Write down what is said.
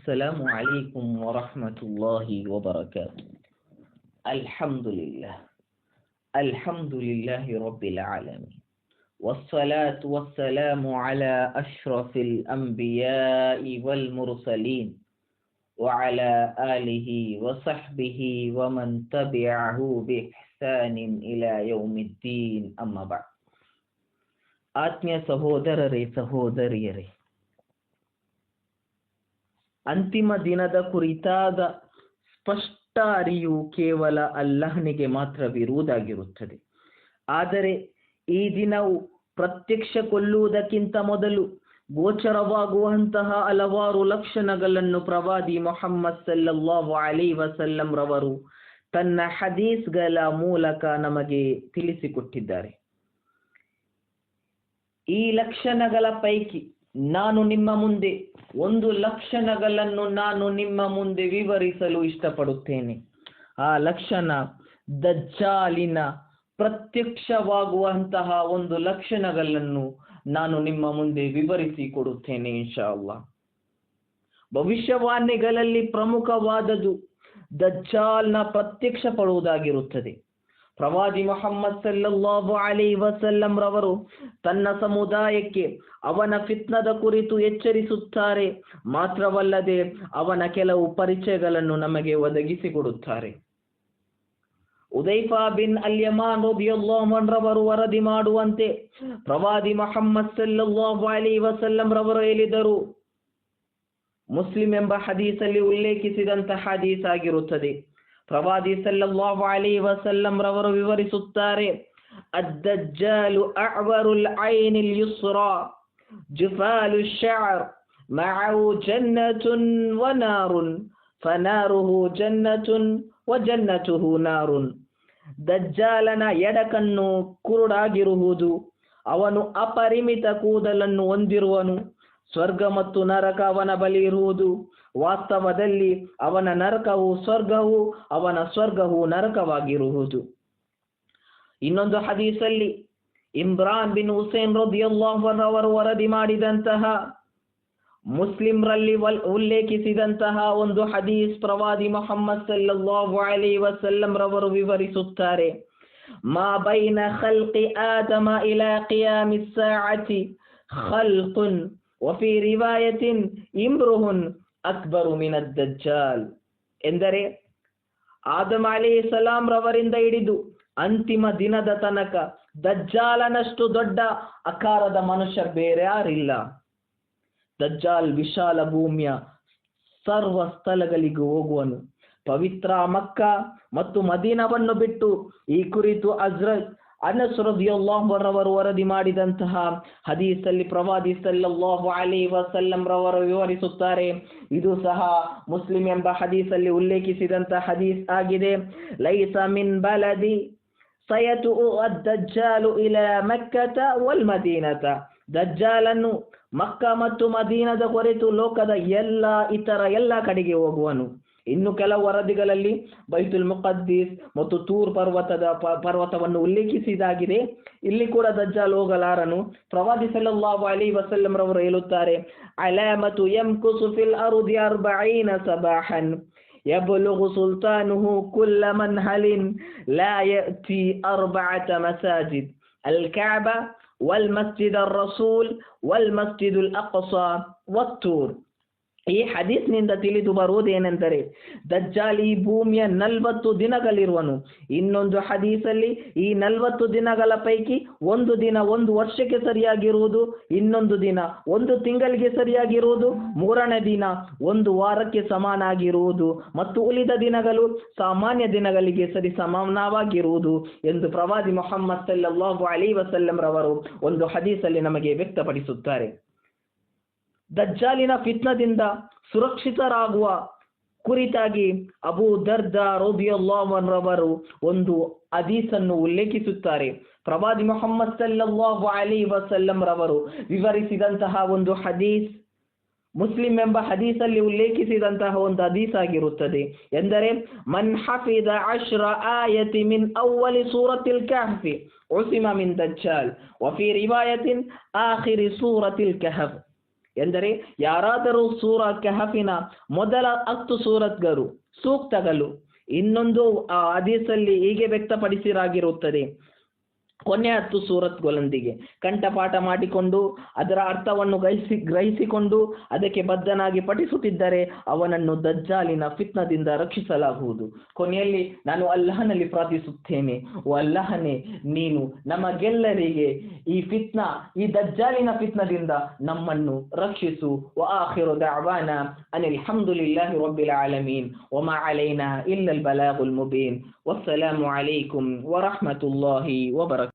السلام عليكم ورحمة الله وبركاته. الحمد لله رب العالمين، والصلاة والسلام على أشرف الأنبياء والمرسلين وعلى آله وصحبه ومن تبعه بإحسان إلى يوم الدين. أما بعد. ಆತ್ಮೀಯ ಸಹೋದರಿಯರೇ, ಅಂತಿಮ ದಿನದ ಕುರಿತಾದ ಸ್ಪಷ್ಟ ಅರಿವು ಕೇವಲ ಅಲ್ಲಾಹನಿಗೆ ಮಾತ್ರವಿರುವುದಾಗಿರುತ್ತದೆ. ಆದರೆ ಈ ದಿನವು ಪ್ರತ್ಯಕ್ಷಗೊಳ್ಳುವುದಕ್ಕಿಂತ ಮೊದಲು ಗೋಚರವಾಗುವಂತಹ ಹಲವಾರು ಲಕ್ಷಣಗಳನ್ನು ಪ್ರವಾದಿ ಮುಹಮ್ಮದ್ ಸಲ್ಲಲ್ಲಾಹು ಅಲೈಹಿ ವಸಲ್ಲಂ ರವರು ತನ್ನ ಹದೀಸ್ಗಳ ಮೂಲಕ ನಮಗೆ ತಿಳಿಸಿಕೊಟ್ಟಿದ್ದಾರೆ. ಈ ಲಕ್ಷಣಗಳ ಪೈಕಿ ನಾನು ನಿಮ್ಮ ಮುಂದೆ ಒಂದು ಲಕ್ಷಣಗಳನ್ನು ವಿವರಿಸಲು ಇಷ್ಟಪಡುತ್ತೇನೆ. ಆ ಲಕ್ಷಣ ದಜ್ಜಾಲಿನ ಪ್ರತ್ಯಕ್ಷವಾಗುವಂತಹ ಒಂದು ಲಕ್ಷಣಗಳನ್ನು ನಾನು ನಿಮ್ಮ ಮುಂದೆ ವಿವರಿಸಿಕೊಡುತ್ತೇನೆ ಇನ್ಶಾ ಅಲ್ಲಾಹ್. ಭವಿಷ್ಯವಾಣಿಗಳಲ್ಲಿ ಪ್ರಮುಖವಾದದ್ದು ದಜ್ಜಾಲ್ನ ಪ್ರತ್ಯಕ್ಷ ಪಡುವುದಾಗಿರುತ್ತದೆ. ಪ್ರವಾದಿ ಮುಹಮ್ಮದ್ ಸಲ್ಲಲ್ಲಾಹು ಅಲೈಹಿ ವಸಲ್ಲಂ ರವರು ತನ್ನ ಸಮುದಾಯಕ್ಕೆ ಅವನ ಫಿತ್ನದ ಕುರಿತು ಎಚ್ಚರಿಸುತ್ತಾರೆ. ಮಾತ್ರವಲ್ಲದೆ ಅವನ ಕೆಲವು ಪರಿಚಯಗಳನ್ನು ನಮಗೆ ಒದಗಿಸಿಕೊಡುತ್ತಾರೆ. ಉದೈಫಾ ಬಿನ್ ಅಲ್-ಯಮಾನ್ ರದಿಯಲ್ಲಾಹು ಅನ್ಹು ರವರು ವರದಿ ಮಾಡುವಂತೆ ಪ್ರವಾದಿ ಮುಹಮ್ಮದ್ ಸಲ್ಲಲ್ಲಾಹು ಅಲೈಹಿ ವಸಲ್ಲಂ ರವರು ಹೇಳಿದರು. ಮುಸ್ಲಿಂ ಎಂಬ ಹದೀಸಲ್ಲಿ ಉಲ್ಲೇಖಿಸಿದಂತಹ ಹದೀಸ್ ಆಗಿರುತ್ತದೆ. ಪ್ರವಾದಿ ಸಲ್ಲಲ್ಲಾಹು ಅಲೈಹಿ ವಸಲ್ಲಂ ರವರು ವಿವರಿಸುತ್ತಾರೆ, ಅದ್ದಜ್ಜಾಲು ಅಅವರುಲ್ ಐನಿಲ್ ಯುಸ್ರಾ ಜುಫಾಲು ಶಅರ್ ಮಅಹು ಜನ್ನತುನ್ ವ ನಾರುನ್ ಫನಾರುಹು ಜನ್ನತುನ್ ವ ಜನ್ನತುಹು ನಾರುನ್. ದಜ್ಜಾಲನ ಎಡಕಣ್ಣು ಕುರುಡಾಗಿರುವುದು, ಅವನು ಅಪರಿಮಿತ ಕೂದಲನ್ನು ಹೊಂದಿರುವನು, ಸ್ವರ್ಗ ಮತ್ತು ನರಕ ಅವನ ಬಳಿ ಇರುವುದು. ವಾಸ್ತವದಲ್ಲಿ ಅವನ ನರಕವು ಸ್ವರ್ಗವು, ಅವನ ಸ್ವರ್ಗವು ನರಕವಾಗಿರುವುದು. ಇನ್ನೊಂದು ಹದೀಸಲ್ಲಿ ಇಮ್ರಾನ್ ಬಿನ್ ಹುಸೇನ್ ರದಿಯಲ್ಲಾಹು ಅನ್ಹು ಅವರು ವರದಿ ಮಾಡಿದಂತಹ, ಮುಸ್ಲಿಂರಲ್ಲಿ ಉಲ್ಲೇಖಿಸಿದಂತಹ ಒಂದು ಹದೀಸ್ ಪ್ರವಾದಿ ಮುಹಮ್ಮದ್ ಸಲ್ಲಲ್ಲಾಹು ಅಲೈಹಿ ವಸಲ್ಲಂ ರವರು ವಿವರಿಸುತ್ತಾರೆ, ಮಾ ಬೈನ ಖಲ್ಕಿ ಆದಮ ಇಲಾ ಕಿಯಾಮಿಸ್ ಸಾಅತಿ ಖಲ್ಕುನ್ ವಫಿ ರಿವಾಯತಿನ್ ಇಮ್ರುಹುನ್ ಅಕ್ಬರು ಮಿನದ್ ದಜ್ಜಾಲ್. ಎಂದರೆ ಆದಮ ಅಲೈಹಿಸ್ಸಲಾಂ ರವರಿಂದ ಹಿಡಿದು ಅಂತಿಮ ದಿನದ ತನಕ ದಜ್ಜಾಲನಷ್ಟು ದೊಡ್ಡ ಆಕಾರದ ಮನುಷ್ಯ ಬೇರೆ ಯಾರಿಲ್ಲ. ದಜ್ಜಾಲ್ ವಿಶಾಲ ಭೂಮಿಯ ಸರ್ವ ಸ್ಥಳಗಳಿಗೂ ಹೋಗುವನು. ಪವಿತ್ರ ಮಕ್ಕಾ ಮತ್ತು ಮದೀನವನ್ನು ಬಿಟ್ಟು ಈ ಕುರಿತು ಹಜರತ್ ಅನಸ್ ರದಿಯಲ್ಲಾಹು ಅನ್ಹು ವರದಿ ಮಾಡಿದಂತಹ ಹದೀಸಲ್ಲಿ ಪ್ರವಾದಿ ಸಲ್ಲಲ್ಲಾಹು ಅಲೈಹಿ ವಸಲ್ಲಂ ರವರು ವಿವರಿಸುತ್ತಾರೆ. ಇದು ಸಹ ಮುಸ್ಲಿಂ ಎಂಬ ಹದೀಸಲ್ಲಿ ಉಲ್ಲೇಖಿಸಿದಂತಹ ಹದೀಸ್ ಆಗಿದೆ. ಲೈಸ ಮಿನ್ ಬಲದಿ ಸಯತು ಅದ್ದಜ್ಜಾಲು ಇಲಾ ಮಕ್ಕತ ವಲ್ ಮದೀನತ. ದಜ್ಜಾಲನ್ನು ಮಕ್ಕಾ ಮತ್ತು ಮದೀನದ ಹೊರತು ಲೋಕದ ಎಲ್ಲ ಕಡೆಗೆ ಹೋಗುವನು. ಇನ್ನು ಕೆಲವು ವರದಿಗಳಲ್ಲಿ ಬೈತುಲ್ ಮುಖದ್ದೀಸ್ ಮತ್ತು ತೂರ್ ಪರ್ವತವನ್ನು ಉಲ್ಲೇಖಿಸಿದಾಗಿದೆ. ಇಲ್ಲಿ ಕೂಡ ದಜ್ಜಾಲ್ ಹೋಗಲಾರನು. ಪ್ರವಾದಿ ಸಲ್ಲಲ್ಲಾಹು ಅಲೈಹಿ ವಸಲ್ಲಂ ರವರು ಹೇಳುತ್ತಾರೆ, ಅಲಾಮತು ಯಮ್ಕುಸು ಫಿಲ್ ಅರ್ದಿ 40 ಸಬಾಹನ್ ಯಬ್ಲುಗು ಸುಲ್ತಾನುಹು ಕುಲ್ಲ ಮನ್ಹಲಿನ್ ಲಾ ಯಅತಿ 4 ಮಸಾಜಿದ್ ಅಲ್ ಕಅಬಾ ವಲ್ ಮಸ್ಜಿದ್ ಅರ್ ರಸೂಲ್ ವಲ್ ಮಸ್ಜಿದ್ ಅಲ್ ಅಕ್ಸಾ ವತ್ತೂರ್. ಈ ಹದೀಸ್ನಿಂದ ತಿಳಿದು ಬರುವುದೇನೆಂದರೆ, ದಜ್ಜಾಲ್ ಈ ಭೂಮಿಯ 40 ದಿನಗಳಿರುವನು. ಇನ್ನೊಂದು ಹದೀಸಲ್ಲಿ ಈ 40 ದಿನಗಳ ಪೈಕಿ ಒಂದು ದಿನ 1 ವರ್ಷಕ್ಕೆ ಸರಿಯಾಗಿರುವುದು, ಇನ್ನೊಂದು ದಿನ 1 ತಿಂಗಳಿಗೆ ಸರಿಯಾಗಿರುವುದು, 3ನೇ ದಿನ 1 ವಾರಕ್ಕೆ ಸಮಾನಾಗಿರುವುದು ಮತ್ತು ಉಳಿದ ದಿನಗಳು ಸಾಮಾನ್ಯ ದಿನಗಳಿಗೆ ಸರಿ ಸಮಾನವಾಗಿರುವುದು ಎಂದು ಪ್ರವಾದಿ ಮುಹಮ್ಮದ್ ಸಲ್ಲಲ್ಲಾಹು ಅಲೈಹಿ ವಸಲ್ಲಂ ರವರು ಒಂದು ಹದೀಸಲ್ಲಿ ನಮಗೆ ವ್ಯಕ್ತಪಡಿಸುತ್ತಾರೆ. ದಜ್ಜಾಲಿನ ಫಿತ್ನದಿಂದ ಸುರಕ್ಷಿತರಾಗುವ ಕುರಿತಾಗಿ ಅಬೂ ದರ್ದಾ ರದಿಯಲ್ಲಾಹು ಅನ್ಹು ರವರು ಒಂದು ಹದೀಸನ್ನು ಉಲ್ಲೇಖಿಸುತ್ತಾರೆ. ಪ್ರವಾದಿ ಮುಹಮ್ಮದ್ ಸಲ್ಲಲ್ಲಾಹು ಅಲೈಹಿ ವಸಲ್ಲಂ ರವರು ವಿವರಿಸಿದಂತಹ ಒಂದು ಹದೀಸ್ ಮುಸ್ಲಿಂ ಎಂಬ ಹದೀಸಲ್ಲಿ ಉಲ್ಲೇಖಿಸಿದಂತಹ ಒಂದು ಹದೀಸ್ ಆಗಿರುತ್ತದೆ. ಎಂದರೆ, ಮನ್ ಹಫಿದ 10 ಆಯತಿ ಮಿನ್ ಅವ್ವಲಿ ಸೂರತಿಲ್ ಕಹ್ಫ್ ಉಸಿಮ ಮಿನ್ ದಜ್ಜಾಲ್ ವಫಿ ರಿವಾಯತಿನ್ ಆಖಿರಿ ಸೂರತಿಲ್ ಕಹ್ಫ್. ಎಂದರೆ ಯಾರಾದರೂ ಸೂರಾ ಕಹಫಿನ ಮೊದಲ 10 ಸೂಕ್ತಗಳು ಇನ್ನೊಂದು ಹದೀಸಲ್ಲಿ ಹೀಗೆ ವ್ಯಕ್ತಪಡಿಸಿರಾಗಿರುತ್ತದೆ, ಕೊನೆ 10 ಸೂರತ್ಗಳೊಂದಿಗೆ ಕಂಠಪಾಠ ಮಾಡಿಕೊಂಡು ಅದರ ಅರ್ಥವನ್ನು ಗ್ರಹಿಸಿಕೊಂಡು ಅದಕ್ಕೆ ಬದ್ಧನಾಗಿ ಪಠಿಸುತ್ತಿದ್ದರೆ ಅವನನ್ನು ದಜ್ಜಾಲಿನ ಫಿತ್ನದಿಂದ ರಕ್ಷಿಸಲಾಗುವುದು. ಕೊನೆಯಲ್ಲಿ ನಾನು ಅಲ್ಲಾಹನಲ್ಲಿ ಪ್ರಾರ್ಥಿಸುತ್ತೇನೆ, ಓ ಅಲ್ಲಾಹನೇ, ನೀನು ನಮಗೆಲ್ಲರಿಗೆ ಈ ದಜ್ಜಾಲಿನ ಫಿತ್ನದಿಂದ ನಮ್ಮನ್ನು ರಕ್ಷಿಸು. ವ ಆಖಿರು ದಅವಾನಾ ಅನಿಲ್ ಹಮ್ದುಲಿಲ್ಲಾಹಿ ರಬ್ಬಿಲ್ ಆಲಮೀನ್ ವಮಾ ಅಲೈನಾ ಇಲ್ಲಲ್ ಬಲಾಗುಲ್ ಮುಬೀನ್. ವಸ್ಸಲಾಮು ಅಲೈಕುಂ ವರಹ್ಮತುಲ್ಲಾಹಿ ವಬರಕಾತುಹು.